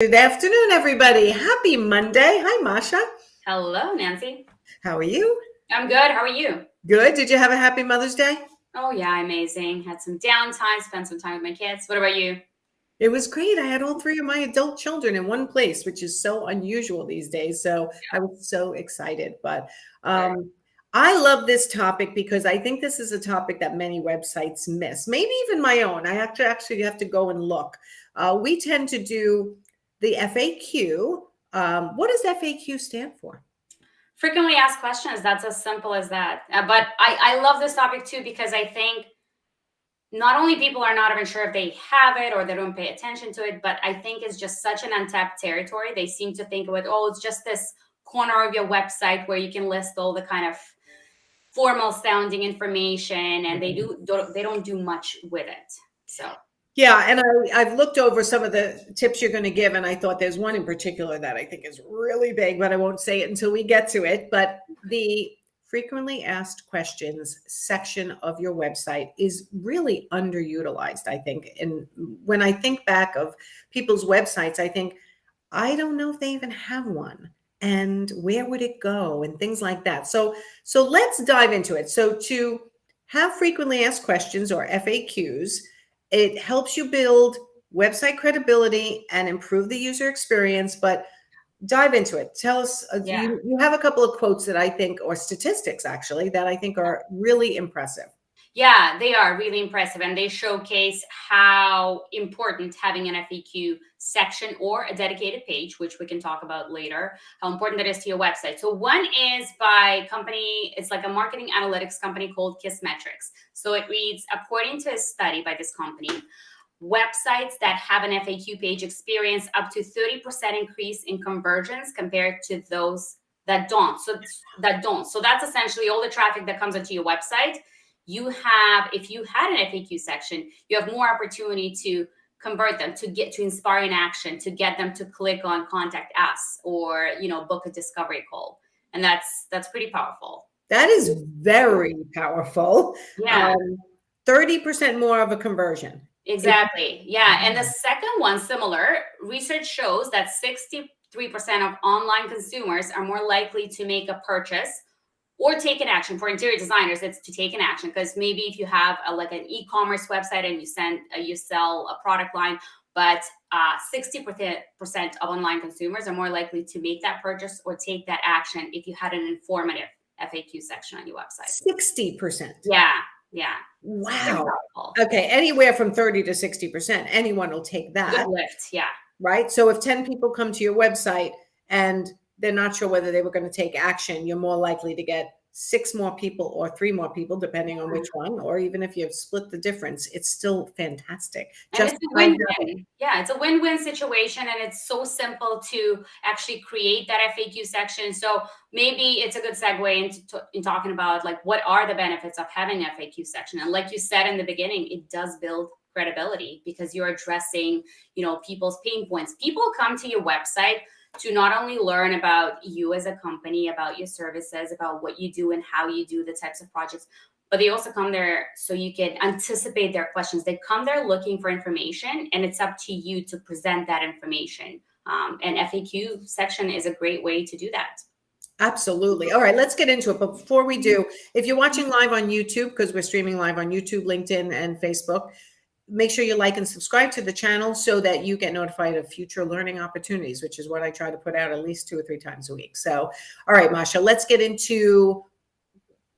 Good afternoon, everybody. Happy Monday. Hi, Masha. Hello, Nancy. How are you? I'm good. How are you? Good. Did you have a happy Mother's Day? Oh, yeah, amazing. Had some downtime, spent some time with my kids. What about you? It was great. I had all three of my adult children in one place, which is so unusual these days. So I was so excited. But Good. I love this topic because I think this is a topic that many websites miss, maybe even my own. I actually have to go and look. We tend to do the FAQ. What does FAQ stand for? Frequently asked questions. That's as simple as that. But I love this topic too because I think not only people are not even sure if they have it or they don't pay attention to it, but I think it's just such an untapped territory. They seem to think of it, oh, it's just this corner of your website where you can list all the kind of formal sounding information, and they don't do much with it. So Yeah, and I've looked over some of the tips you're going to give, and I thought there's one in particular that I think is really big, but I won't say it until we get to it. But the frequently asked questions section of your website is really underutilized, I think. And when I think back of people's websites, I think, I don't know if they even have one. And where would it go and things like that. So let's dive into it. So to have frequently asked questions or FAQs, it helps you build website credibility and improve the user experience, but dive into it. Tell us, yeah. you have a couple of quotes that I think, or statistics actually, that I think are really impressive. Yeah, they are really impressive, and they showcase how important having an FAQ section or a dedicated page, which we can talk about later, how important that is to your website. So one is by company, it's like a marketing analytics company called Kissmetrics. So it reads, according to a study by this company, websites that have an FAQ page experience up to 30% increase in conversions compared to those that don't. So that's essentially all the traffic that comes into your website. You have, if you had an FAQ section, you have more opportunity to convert them, to get to inspire an action, to get them to click on contact us or book a discovery call. And that's pretty powerful. That is very powerful. Yeah. 30% more of a conversion. Exactly. Yeah. And the second one, similar research shows that 63% of online consumers are more likely to make a purchase or take an action. For interior designers, it's to take an action, because maybe if you have like an e-commerce website and you sell a product line, but 60% of online consumers are more likely to make that purchase or take that action if you had an informative FAQ section on your website. 60%. Yeah. Yeah. Wow. Okay. Anywhere from 30 to 60%. Anyone will take that. Good lift. Yeah. Right. So if 10 people come to your website and they're not sure whether they were going to take action, you're more likely to get 6 more people or 3 more people, depending on which one, or even if you've split the difference, it's still fantastic. And it's a win-win. Yeah, it's a win-win situation, and it's so simple to actually create that FAQ section. So maybe it's a good segue into talking about like what are the benefits of having an FAQ section. And like you said in the beginning, it does build credibility because you're addressing, people's pain points. People come to your website to not only learn about you as a company, about your services, about what you do and how you do the types of projects, but they also come there so you can anticipate their questions. They come there looking for information, and it's up to you to present that information. And FAQ section is a great way to do that. Absolutely. All right, let's get into it. But before we do, if you're watching live on YouTube, because we're streaming live on YouTube, LinkedIn, and Facebook, make sure you like and subscribe to the channel so that you get notified of future learning opportunities, which is what I try to put out at least 2 or 3 times a week. So, all right, Masha, let's get into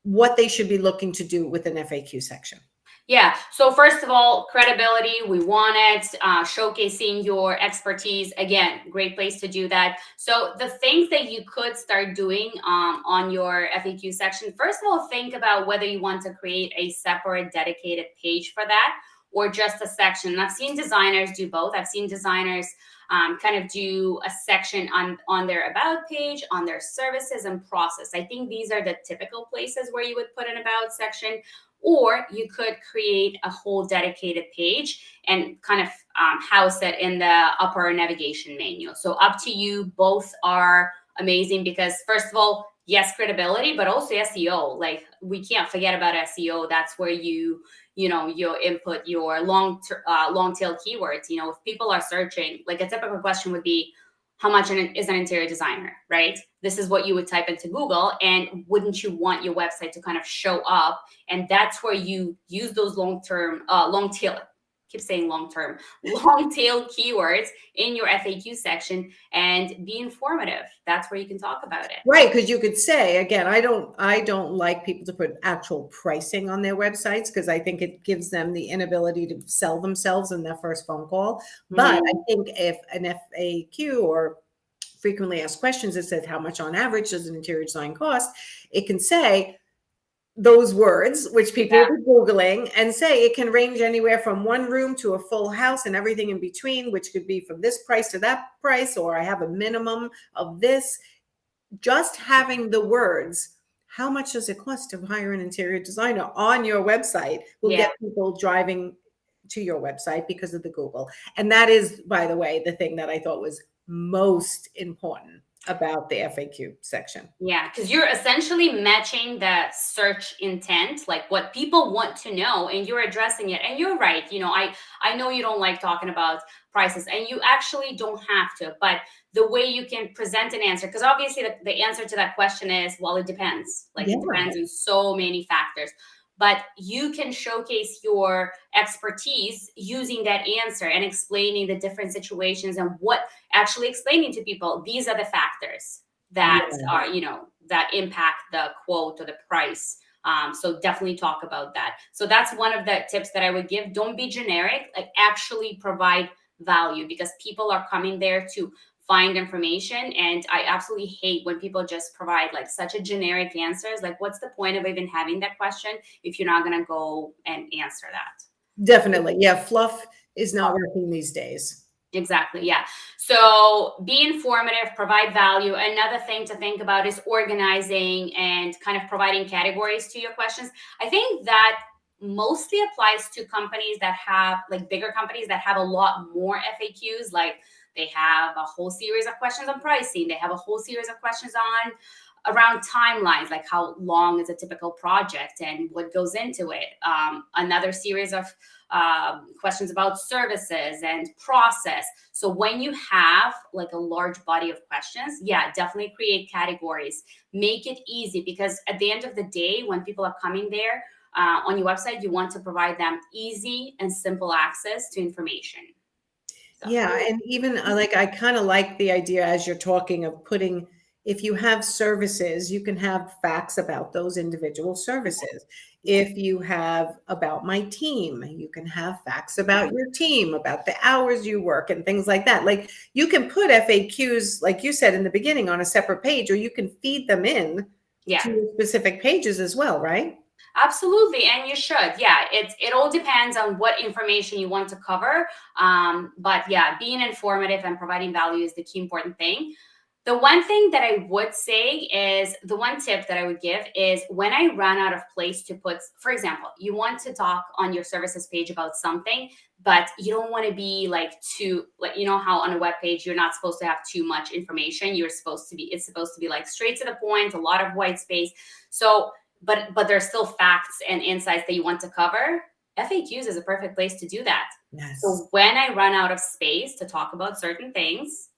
what they should be looking to do with an FAQ section. Yeah. So first of all, credibility, we want it, showcasing your expertise. Again, great place to do that. So the things that you could start doing on your FAQ section, first of all, think about whether you want to create a separate dedicated page for that or just a section. And I've seen designers do both. I've seen designers kind of do a section on their about page, on their services and process. I think these are the typical places where you would put an about section. Or you could create a whole dedicated page and kind of house it in the upper navigation menu. So up to you. Both are amazing because, first of all, yes, credibility, but also SEO. Like we can't forget about SEO. That's where you input your long tail keywords. If people are searching, like a typical question would be, how much is an interior designer, right? This is what you would type into Google, and wouldn't you want your website to kind of show up? And that's where you use those long tail. Keep saying long tail keywords in your FAQ section and be informative. That's where you can talk about it. Right, because you could say, again, I don't like people to put actual pricing on their websites because I think it gives them the inability to sell themselves in their first phone call. But I think if an FAQ or frequently asked questions that says how much on average does an interior design cost, it can say those words, which people will be Googling, and say it can range anywhere from one room to a full house and everything in between, which could be from this price to that price, or I have a minimum of this. Just having the words, how much does it cost to hire an interior designer on your website will get people driving to your website because of the Google. And that is, by the way, the thing that I thought was most important about the FAQ section. Yeah, because you're essentially matching the search intent, like what people want to know, and you're addressing it. And you're right. I know you don't like talking about prices, and you actually don't have to. But the way you can present an answer, because obviously the answer to that question is, well, it depends. Like it depends on so many factors. But you can showcase your expertise using that answer and explaining the different situations and what actually explaining to people, these are the factors that are, that impact the quote or the price. So definitely talk about that. So that's one of the tips that I would give. Don't be generic, like actually provide value, because people are coming there to find information. And I absolutely hate when people just provide like such a generic answers. Like, what's the point of even having that question if you're not going to go and answer that? Definitely. Yeah. Fluff is not working these days. Exactly. Yeah. So be informative, provide value. Another thing to think about is organizing and kind of providing categories to your questions. I think that mostly applies to companies that have, like, bigger companies that have a lot more FAQs. Like they have a whole series of questions on pricing. They have a whole series of questions on around timelines, like how long is a typical project and what goes into it. Another series of questions about services and process. So when you have like a large body of questions, definitely create categories. Make it easy, because at the end of the day, when people are coming there on your website, you want to provide them easy and simple access to information. So. Yeah, and even like I kind of like the idea as you're talking of putting, if you have services, you can have facts about those individual services. If you have about my team, you can have facts about your team, about the hours you work and things like that. Like you can put FAQs, like you said in the beginning, on a separate page, or you can feed them in to specific pages as well, right? Absolutely, and you should. Yeah, it all depends on what information you want to cover. But being informative and providing value is the key important thing. The one thing that I would say is, the one tip that I would give is, when I run out of place to put, for example, you want to talk on your services page about something, but you don't want to be like too, like, how on a web page you're not supposed to have too much information. It's supposed to be like straight to the point, a lot of white space. So but there's still facts and insights that you want to cover. FAQs is a perfect place to do that. Yes. So when I run out of space to talk about certain things,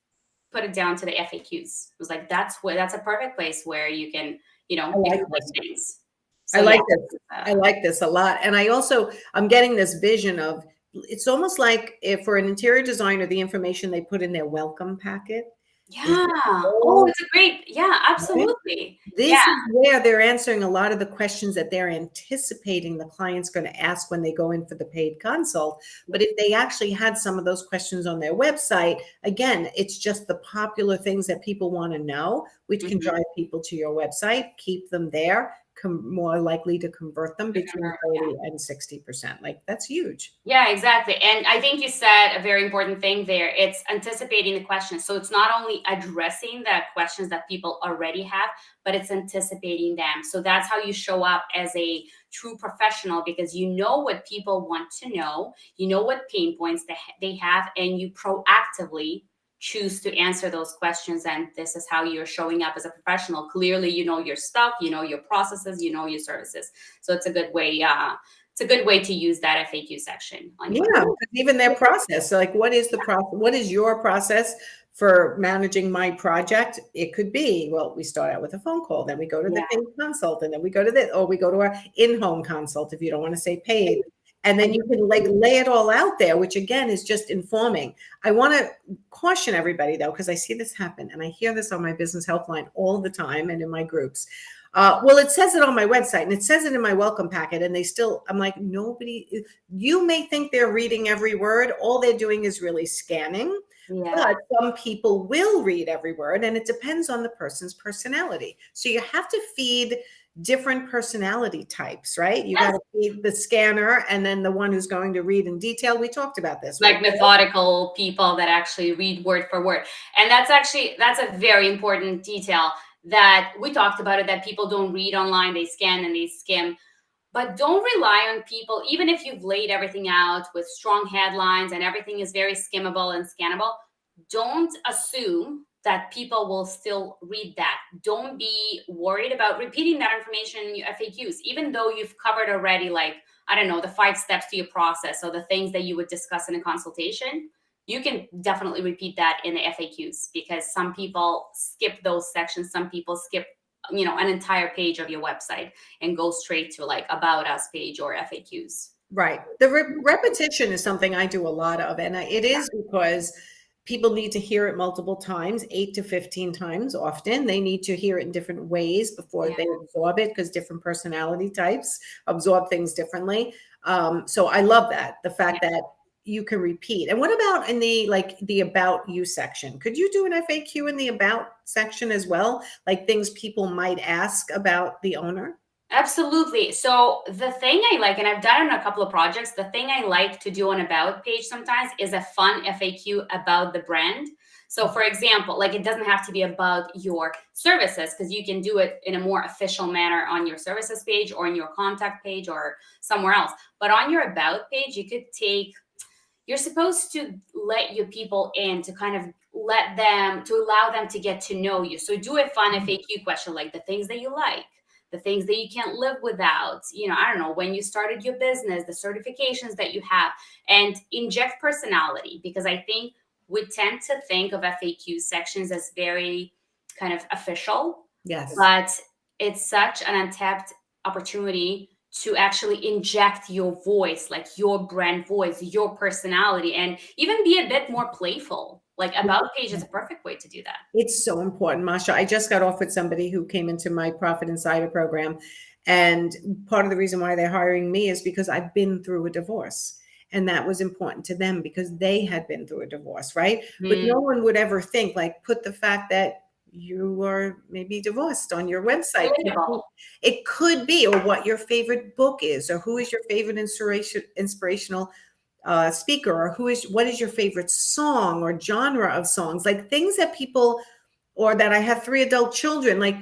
put it down to the FAQs. It was like, that's a perfect place where you can, explain things. So, I like this. I like this a lot. And I'm getting this vision of, it's almost like if for an interior designer, the information they put in their welcome packet. Yeah. Oh, it's a great, absolutely. This is where they're answering a lot of the questions that they're anticipating the client's going to ask when they go in for the paid consult. But if they actually had some of those questions on their website, again, it's just the popular things that people want to know, which can drive people to your website, keep them there, more likely to convert them between 30 and 60%. Like, that's huge. Yeah, exactly. And I think you said a very important thing there. It's anticipating the questions. So it's not only addressing the questions that people already have, but it's anticipating them. So that's how you show up as a true professional, because you know what people want to know, you know what pain points they have, and you proactively choose to answer those questions, and this is how you're showing up as a professional. Clearly, you know your stuff, you know your processes, you know your services. So it's a good way. It's a good way to use that FAQ section. On your Yeah, even their process. So like, what is the process? What is your process for managing my project? It could be, well, we start out with a phone call, then we go to the paid consult, and then we go to this, or we go to our in-home consult if you don't want to say paid. And then you can like lay it all out there, which again is just informing. I want to caution everybody though, because I see this happen and I hear this on my business helpline all the time and in my groups. Well, it says it on my website and it says it in my welcome packet, and they still, I'm like, nobody, you may think they're reading every word. All they're doing is really scanning. But some people will read every word, and it depends on the person's personality. So you have to feed different personality types, right? You got to feed the scanner and then the one who's going to read in detail. We talked about this, like right? methodical people that actually read word for word. And that's a very important detail that we talked about it, that people don't read online, they scan and they skim. But don't rely on people, even if you've laid everything out with strong headlines and everything is very skimmable and scannable, don't assume that people will still read that. Don't be worried about repeating that information in your FAQs, even though you've covered already, like, I don't know, the 5 steps to your process or the things that you would discuss in a consultation. You can definitely repeat that in the FAQs, because some people skip those sections. Some people skip, an entire page of your website and go straight to like about us page or FAQs. Right. The repetition is something I do a lot of, and it is because people need to hear it multiple times, 8 to 15 times often. They need to hear it in different ways before they absorb it, because different personality types absorb things differently. So I love that, the fact that you can repeat. And what about in the about you section? Could you do an FAQ in the about section as well? Like things people might ask about the owner? Absolutely. So the thing I like, and I've done it on a couple of projects, the thing I like to do on about page sometimes is a fun FAQ about the brand. So for example, like it doesn't have to be about your services, because you can do it in a more official manner on your services page or in your contact page or somewhere else. But on your about page, you're supposed to let your people in, to kind of allow them to get to know you. So do a fun FAQ question, like the things that you like, the things that you can't live without, I don't know, when you started your business, the certifications that you have, and inject personality, because I think we tend to think of FAQ sections as very kind of official. Yes. But it's such an untapped opportunity to actually inject your voice, like your brand voice, your personality, and even be a bit more playful. Like about page is a perfect way to do that. It's so important, Masha. I just got off with somebody who came into my Profit Insider program. And part of the reason why they're hiring me is because I've been through a divorce. And that was important to them because they had been through a divorce, right? But no one would ever think, like, put the fact that you are maybe divorced on your website. It could be, or what your favorite book is, or who is your favorite inspirational speaker, or what is your favorite song or genre of songs, like things that people, or that I have 3 adult children, like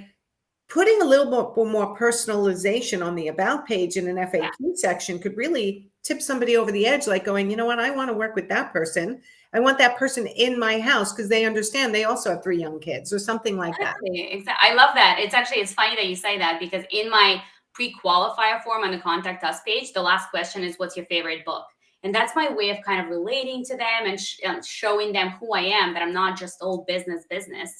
putting a little more personalization on the about page in an FAQ section could really tip somebody over the edge, like going, you know what, I want to work with that person. I want that person in my house because they understand they also have 3 young kids or something like that. Exactly. I love that. It's funny that you say that, because in my pre-qualifier form on the contact us page, the last question is, what's your favorite book? And that's my way of kind of relating to them and showing them who I am, that I'm not just old business,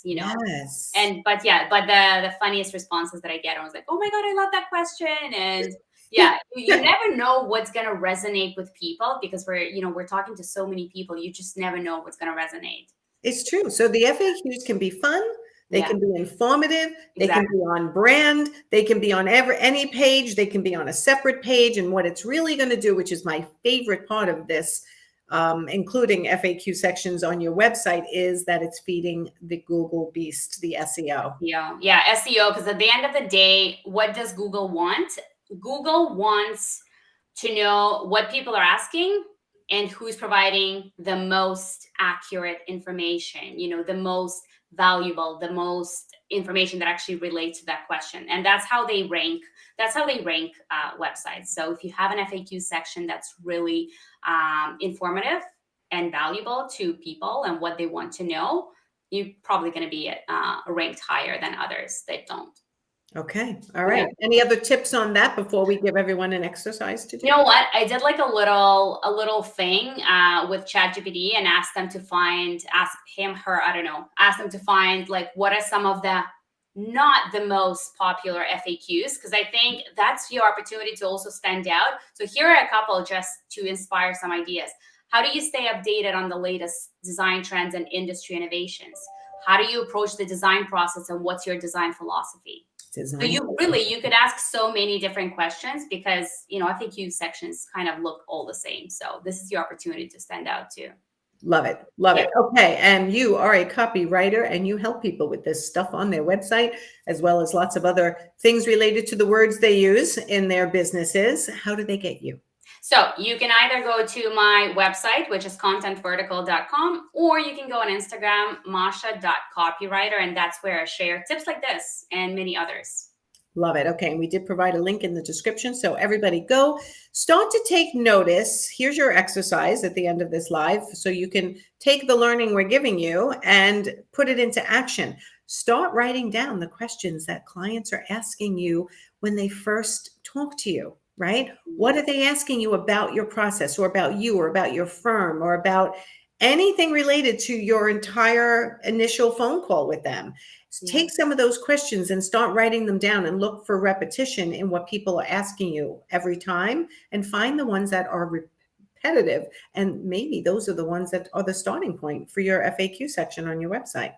Yes. But the funniest responses that I get, I was like, oh my God, I love that question. And you never know what's going to resonate with people, because we're talking to so many people. You just never know what's going to resonate. It's true. So the FAQs can be fun. They can be informative. They can be on brand. They can be on any page. They can be on a separate page. And what it's really going to do, which is my favorite part of this, including FAQ sections on your website, is that it's feeding the Google beast, the SEO. Yeah, SEO, because at the end of the day, what does Google want? Google wants to know what people are asking and who's providing the most accurate information, the most valuable, the most information that actually relates to that question. And that's how they rank. That's how they rank websites. So if you have an FAQ section that's really informative, and valuable to people and what they want to know, you're probably going to be ranked higher than others that don't. Okay. All right. Any other tips on that before we give everyone an exercise to do? You know what? I did like a little thing with ChatGPT and ask them to find, ask him, her, I don't know, ask them to find like what are some of the not the most popular FAQs, because I think that's your opportunity to also stand out. So here are a couple just to inspire some ideas. How do you stay updated on the latest design trends and industry innovations? How do you approach the design process, and what's your design philosophy? So you could ask so many different questions, because FAQ sections kind of look all the same. So this is your opportunity to stand out too. Love it. Love it. Okay. And you are a copywriter and you help people with this stuff on their website, as well as lots of other things related to the words they use in their businesses. How do they get you? So you can either go to my website, which is contentvertical.com, or you can go on Instagram, masha.copywriter, and that's where I share tips like this and many others. Love it. Okay. And we did provide a link in the description. So everybody go start to take notice. Here's your exercise at the end of this live. So you can take the learning we're giving you and put it into action. Start writing down the questions that clients are asking you when they first talk to you, right? What are they asking you about your process, or about you, or about your firm, or about anything related to your entire initial phone call with them? Take some of those questions and start writing them down, and look for repetition in what people are asking you every time, and find the ones that are repetitive. And maybe those are the ones that are the starting point for your FAQ section on your website.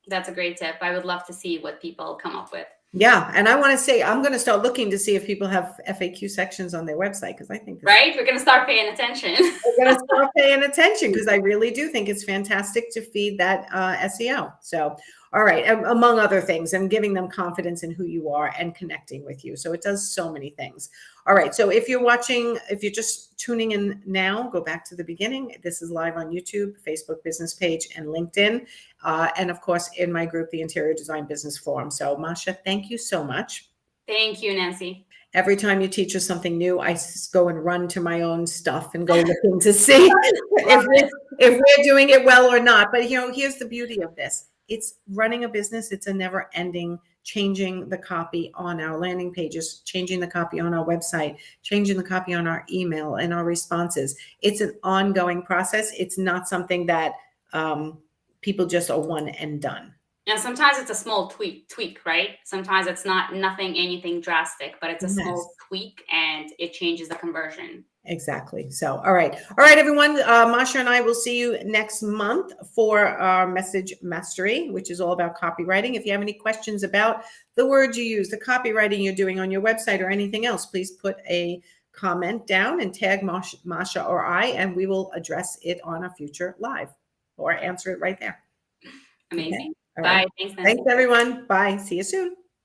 That's a great tip. I would love to see what people come up with. Yeah. And I want to say, I'm going to start looking to see if people have FAQ sections on their website, because I think we're going to start paying attention. We're going to start paying attention, because I really do think it's fantastic to feed that SEO. So, all right, among other things, and giving them confidence in who you are and connecting with you. So it does so many things. All right. So if you're just tuning in now, go back to the beginning. This is live on YouTube, Facebook business page, and LinkedIn. And of course, in my group, the Interior Design Business Forum. So Masha, thank you so much. Thank you, Nancy. Every time you teach us something new, I go and run to my own stuff and go looking to see if we're doing it well or not. But here's the beauty of this. It's running a business. It's a never ending, changing the copy on our landing pages, changing the copy on our website, changing the copy on our email and our responses. It's an ongoing process. It's not something that people just are one and done. And sometimes it's a small tweak, right? Sometimes it's anything drastic, but it's a small tweak and it changes the conversion. Exactly. So, all right, everyone. Masha and I will see you next month for our message mastery, which is all about copywriting. If you have any questions about the words you use, the copywriting you're doing on your website, or anything else, please put a comment down and tag Masha or I, and we will address it on a future live or answer it right there. Amazing. Okay? Bye. Right. Thanks, everyone. Bye. See you soon.